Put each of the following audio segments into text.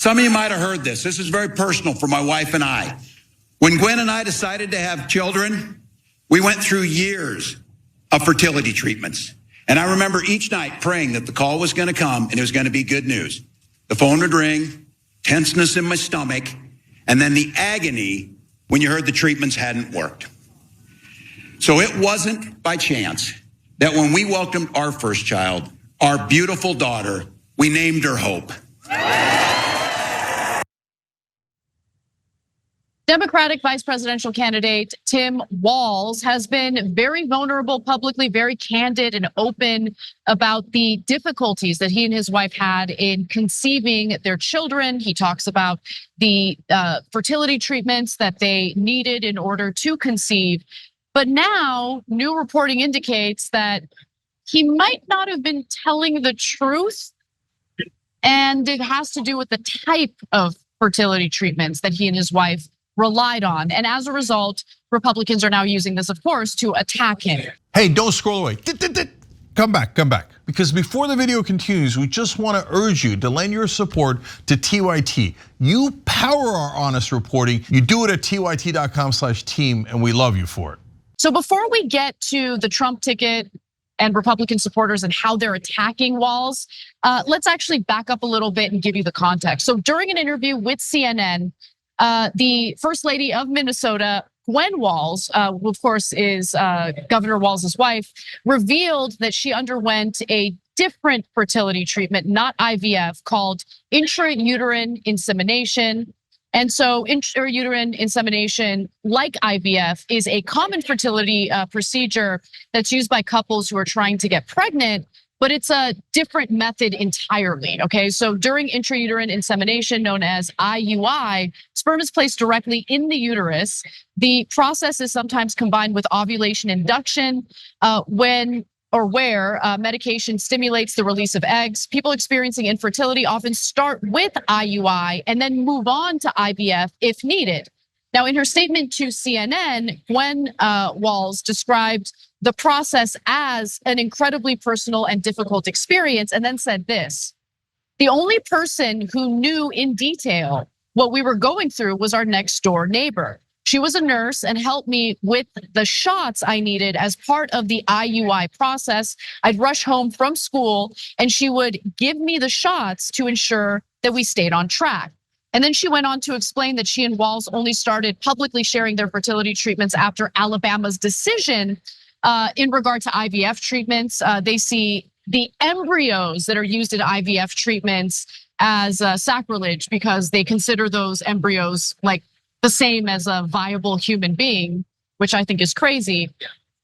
Some of you might have heard this. This is very personal for my wife and I. When Gwen and I decided to have children, we went through years of fertility treatments. And I remember each night praying that the call was going to come and it was going to be good news. The phone would ring, tenseness in my stomach, and then the agony when you heard the treatments hadn't worked. So it wasn't by chance that when we welcomed our first child, our beautiful daughter, we named her Hope. Democratic vice presidential candidate Tim Walz has been very vulnerable publicly, very candid and open about the difficulties that he and his wife had in conceiving their children. He talks about the fertility treatments that they needed in order to conceive. But now new reporting indicates that he might not have been telling the truth. And it has to do with the type of fertility treatments that he and his wife relied on. And as a result, Republicans are now using this, of course, to attack him. Hey, don't scroll away. Come back. Because before the video continues, we just want to urge you to lend your support to TYT. You power our honest reporting. You do it at tyt.com/team, and we love you for it. So before we get to the Trump ticket and Republican supporters and how they're attacking Walz, let's actually back up a little bit and give you the context. So during an interview with CNN, the First Lady of Minnesota, Gwen Walz, who of course is Governor Walz's wife, revealed that she underwent a different fertility treatment, not IVF, called intrauterine insemination. And so intrauterine insemination, like IVF, is a common fertility procedure that's used by couples who are trying to get pregnant, but it's a different method entirely, okay? So during intrauterine insemination, known as IUI, sperm is placed directly in the uterus. The process is sometimes combined with ovulation induction where medication stimulates the release of eggs. People experiencing infertility often start with IUI and then move on to IVF if needed. Now, in her statement to CNN, Gwen Walz described the process as an incredibly personal and difficult experience, and then said this: the only person who knew in detail what we were going through was our next door neighbor. She was a nurse and helped me with the shots I needed as part of the IUI process. I'd rush home from school and she would give me the shots to ensure that we stayed on track. And then she went on to explain that she and Walz only started publicly sharing their fertility treatments after Alabama's decision in regard to IVF treatments. They see the embryos that are used in IVF treatments as sacrilege because they consider those embryos like the same as a viable human being, which I think is crazy.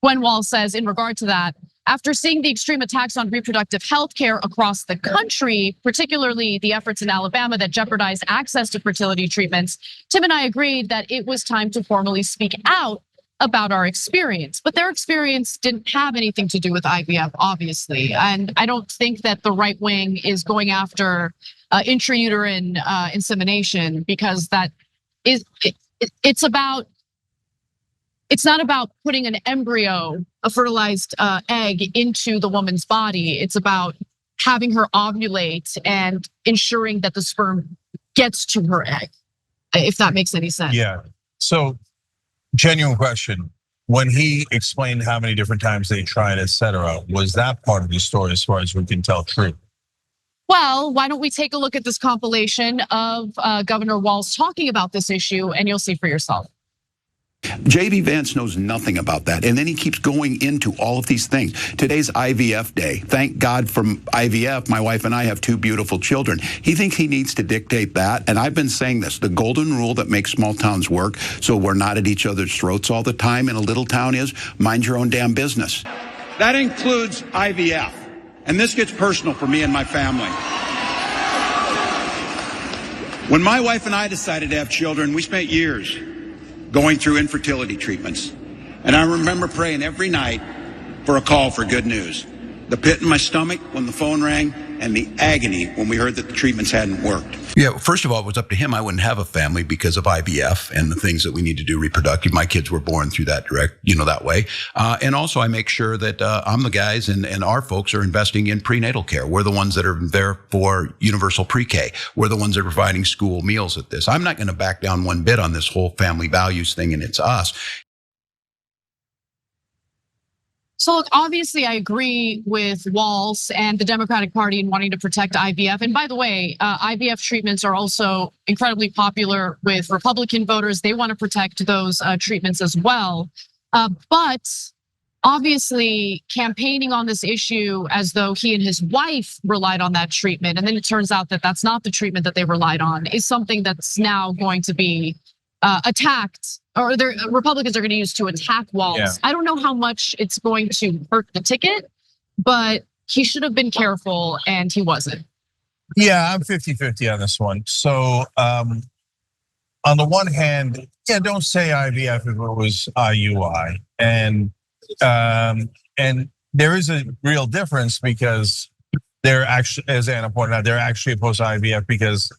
Gwen Walz says in regard to that, after seeing the extreme attacks on reproductive health care across the country, particularly the efforts in Alabama that jeopardized access to fertility treatments, Tim and I agreed that it was time to formally speak out about our experience. But their experience didn't have anything to do with IVF, obviously. And I don't think that the right wing is going after intrauterine insemination because that is, it's not about putting an embryo, a fertilized egg into the woman's body. It's about having her ovulate and ensuring that the sperm gets to her egg, if that makes any sense. Yeah, so genuine question. When he explained how many different times they tried, et cetera, was that part of the story as far as we can tell true? Well, why don't we take a look at this compilation of Governor Walz talking about this issue and you'll see for yourself. J.D. Vance knows nothing about that. And then he keeps going into all of these things. Today's IVF day. Thank God for IVF. My wife and I have 2 beautiful children. He thinks he needs to dictate that. And I've been saying this, the golden rule that makes small towns work so we're not at each other's throats all the time in a little town is mind your own damn business. That includes IVF. And this gets personal for me and my family. When my wife and I decided to have children, we spent years going through infertility treatments. And I remember praying every night for a call for good news. The pit in my stomach when the phone rang and the agony when we heard that the treatments hadn't worked. Yeah, first of all, it was up to him. I wouldn't have a family because of IVF and the things that we need to do reproductive. My kids were born through that that way. And also I make sure that I'm the guys and our folks are investing in prenatal care. We're the ones that are there for universal pre-K. We're the ones that are providing school meals at this. I'm not going to back down one bit on this whole family values thing, and it's us. So look, obviously I agree with Walz and the Democratic Party in wanting to protect IVF. And by the way, IVF treatments are also incredibly popular with Republican voters. They want to protect those treatments as well. But obviously campaigning on this issue as though he and his wife relied on that treatment, and then it turns out that that's not the treatment that they relied on, is something that's now going to be attacked, or the Republicans are going to use to attack Walz. Yeah. I don't know how much it's going to hurt the ticket, but he should have been careful and he wasn't. Yeah, I'm 50-50 on this one. So on the one hand, yeah, don't say IVF if it was IUI. And there is a real difference because they're actually, as Anna pointed out, they're actually opposed to IVF because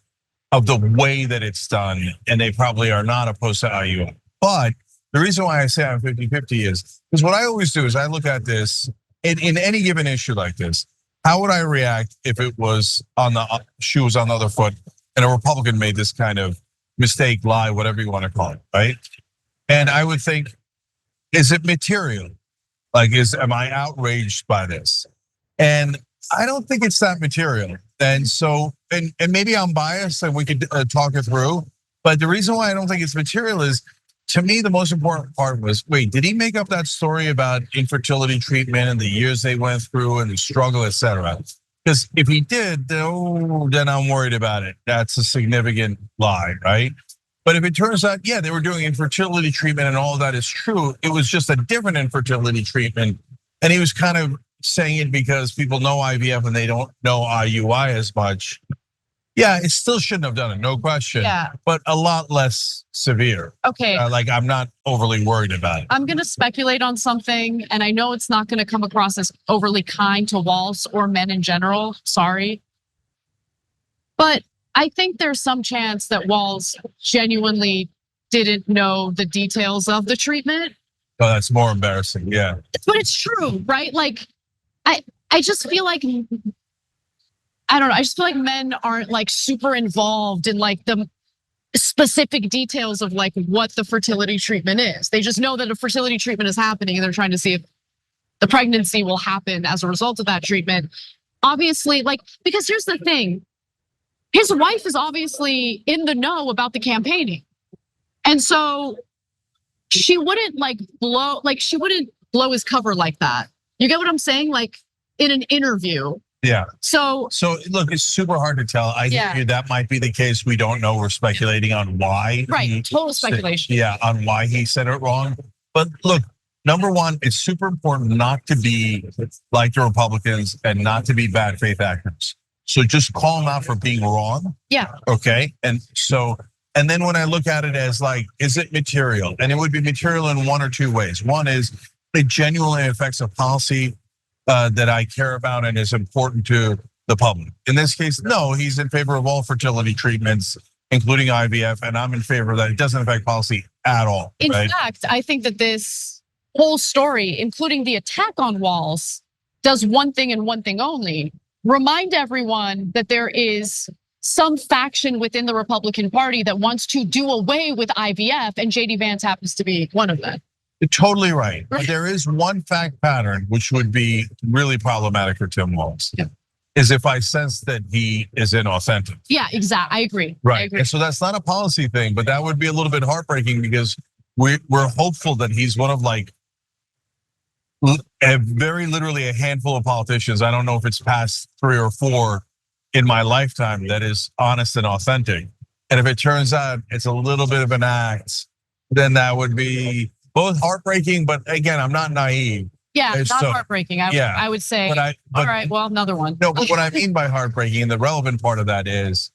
of the way that it's done, and they probably are not opposed to IUI. But the reason why I say I'm 50-50 is because what I always do is I look at this in any given issue like this. How would I react if it was on the shoe was on the other foot and a Republican made this kind of mistake, lie, whatever you want to call it, right? And I would think, is it material? Like, am I outraged by this? And I don't think it's that material. And so, and maybe I'm biased and we could talk it through. But the reason why I don't think it's material is, to me, the most important part was, wait, did he make up that story about infertility treatment and the years they went through and the struggle, et cetera? Because if he did, then I'm worried about it. That's a significant lie, right? But if it turns out, yeah, they were doing infertility treatment and all of that is true, it was just a different infertility treatment. And he was kind of saying it because people know IVF and they don't know IUI as much. Yeah, it still shouldn't have done it, no question. Yeah. But a lot less severe. Okay. Like, I'm not overly worried about it. I'm going to speculate on something, and I know it's not going to come across as overly kind to Walz or men in general. Sorry. But I think there's some chance that Walz genuinely didn't know the details of the treatment. Oh, that's more embarrassing, yeah. But it's true, right? Like, I just feel like, I don't know, I just feel like men aren't like super involved in like the specific details of like what the fertility treatment is. They just know that a fertility treatment is happening and they're trying to see if the pregnancy will happen as a result of that treatment. Obviously, like, because here's the thing, his wife is obviously in the know about the campaigning. And so she wouldn't she wouldn't blow his cover like that. You get what I'm saying? Like in an interview. Yeah. So look, it's super hard to tell. I hear you, that might be the case. We don't know. We're speculating on why. Right, total speculation. Yeah, on why he said it wrong. But look, number one, it's super important not to be like the Republicans and not to be bad faith actors. So just call them out for being wrong. Yeah. Okay. And then when I look at it as like, is it material? And it would be material in one or two ways. One is it genuinely affects a policy that I care about and is important to the public. In this case, no, he's in favor of all fertility treatments, including IVF, and I'm in favor of that. It doesn't affect policy at all. In fact, I think that this whole story, including the attack on Walz, does one thing and one thing only: remind everyone that there is some faction within the Republican Party that wants to do away with IVF, and JD Vance happens to be one of them. You're totally right. But there is one fact pattern which would be really problematic for Tim Walz. Yeah. Is if I sense that he is inauthentic. Yeah, exactly. I agray. Right. I agree. And so that's not a policy thing, but that would be a little bit heartbreaking because we're hopeful that he's one of like very literally a handful of politicians. I don't know if it's past 3 or 4 in my lifetime that is honest and authentic. And if it turns out it's a little bit of an act, then that would be both heartbreaking, but again, I'm not naive. Yeah, not heartbreaking. I would say, all right, well, another one. No, but what I mean by heartbreaking, and the relevant part of that is,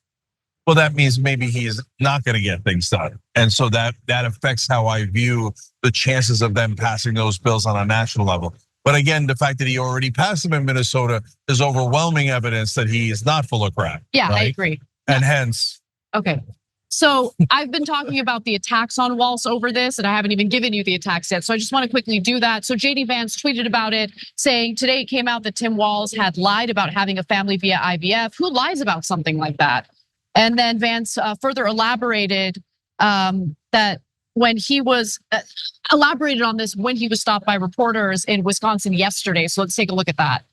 well, that means maybe he is not going to get things done. And so that affects how I view the chances of them passing those bills on a national level. But again, the fact that he already passed them in Minnesota is overwhelming evidence that he is not full of crap. Yeah, right? I agree. And hence. Okay. So I've been talking about the attacks on Walz over this, and I haven't even given you the attacks yet. So I just want to quickly do that. So JD Vance tweeted about it, saying today it came out that Tim Walz had lied about having a family via IVF. Who lies about something like that? And then Vance further elaborated that when he was elaborated on this when he was stopped by reporters in Wisconsin yesterday. So let's take a look at that.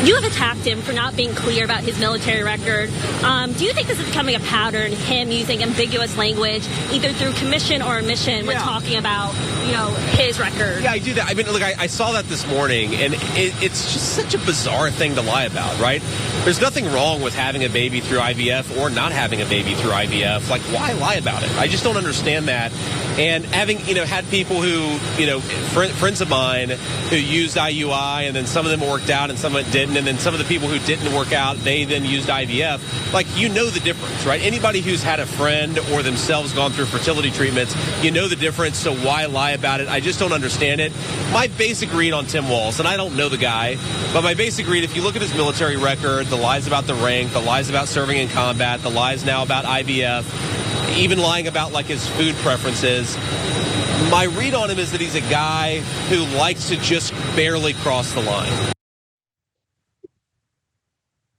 You have attacked him for not being clear about his military record. Do you think this is becoming a pattern, him using ambiguous language, either through commission or omission, when talking about, his record? Yeah, I do that. I mean, look, I saw that this morning, and it's just such a bizarre thing to lie about, right? There's nothing wrong with having a baby through IVF or not having a baby through IVF. Like, why lie about it? I just don't understand that. And having, had people who, friends of mine who used IUI, and then some of them worked out and some of it didn't. And then some of the people who didn't work out, they then used IVF. Like, the difference, right? Anybody who's had a friend or themselves gone through fertility treatments, the difference. So why lie about it? I just don't understand it. My basic read on Tim Walz, and I don't know the guy, but my basic read, if you look at his military record, the lies about the rank, the lies about serving in combat, the lies now about IVF, even lying about like his food preferences, my read on him is that he's a guy who likes to just barely cross the line.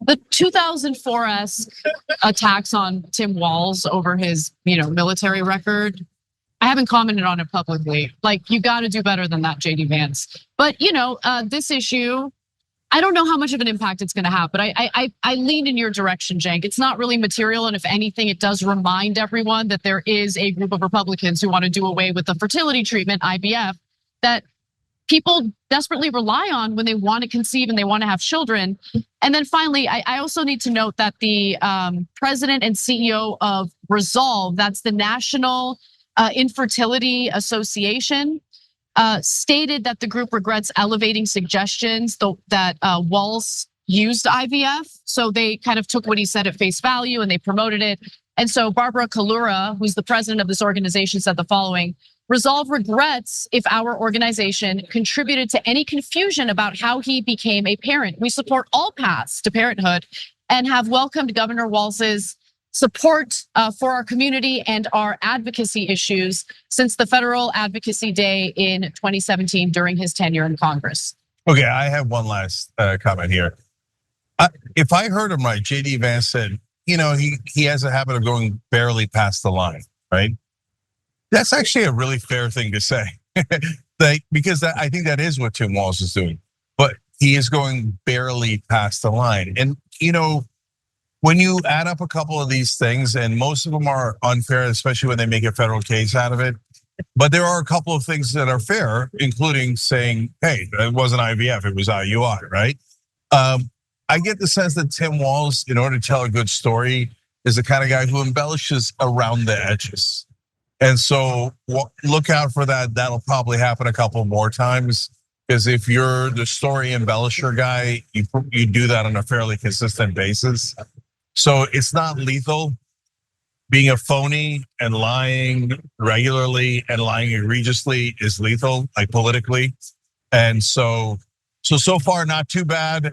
The 2004-esque attacks on Tim Walz over his, military record, I haven't commented on it publicly. Like, you got to do better than that, JD Vance. But, this issue, I don't know how much of an impact it's going to have, but I lean in your direction, Cenk. It's not really material, and if anything, it does remind everyone that there is a group of Republicans who want to do away with the fertility treatment, IVF, that people desperately rely on when they want to conceive and they want to have children. And then finally, I also need to note that the president and CEO of Resolve, that's the National Infertility Association, stated that the group regrets elevating suggestions that Walz used IVF. So they kind of took what he said at face value and they promoted it. And so Barbara Kalura, who's the president of this organization, said the following: Resolve regrets if our organization contributed to any confusion about how he became a parent. We support all paths to parenthood and have welcomed Governor Walz's support for our community and our advocacy issues since the Federal Advocacy Day in 2017 during his tenure in Congress. Okay, I have one last comment here. If I heard him right, JD Vance said, he has a habit of going barely past the line, right? That's actually a really fair thing to say, because I think that is what Tim Walz is doing. But he is going barely past the line. And, when you add up a couple of these things, and most of them are unfair, especially when they make a federal case out of it. But there are a couple of things that are fair, including saying, hey, it wasn't IVF, it was IUI, right? I get the sense that Tim Walz, in order to tell a good story, is the kind of guy who embellishes around the edges. And so look out for that. That'll probably happen a couple more times, because if you're the story embellisher guy, you do that on a fairly consistent basis. So it's not lethal. Being a phony and lying regularly and lying egregiously is lethal, like politically. And so far, not too bad.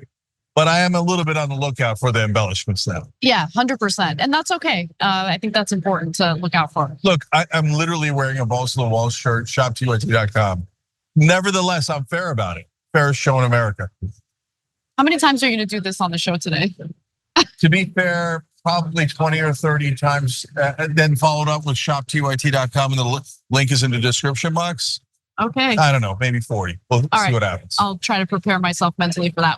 But I am a little bit on the lookout for the embellishments now. Yeah, 100%. And that's okay. I think that's important to look out for. Look, I'm literally wearing a Balls to the Walls shirt, shoptyt.com. Nevertheless, I'm fair about it. Fairest show in America. How many times are you going to do this on the show today? To be fair, probably 20 or 30 times, then followed up with shoptyt.com, and the link is in the description box. Okay. I don't know, maybe 40. We'll see what happens. I'll try to prepare myself mentally for that.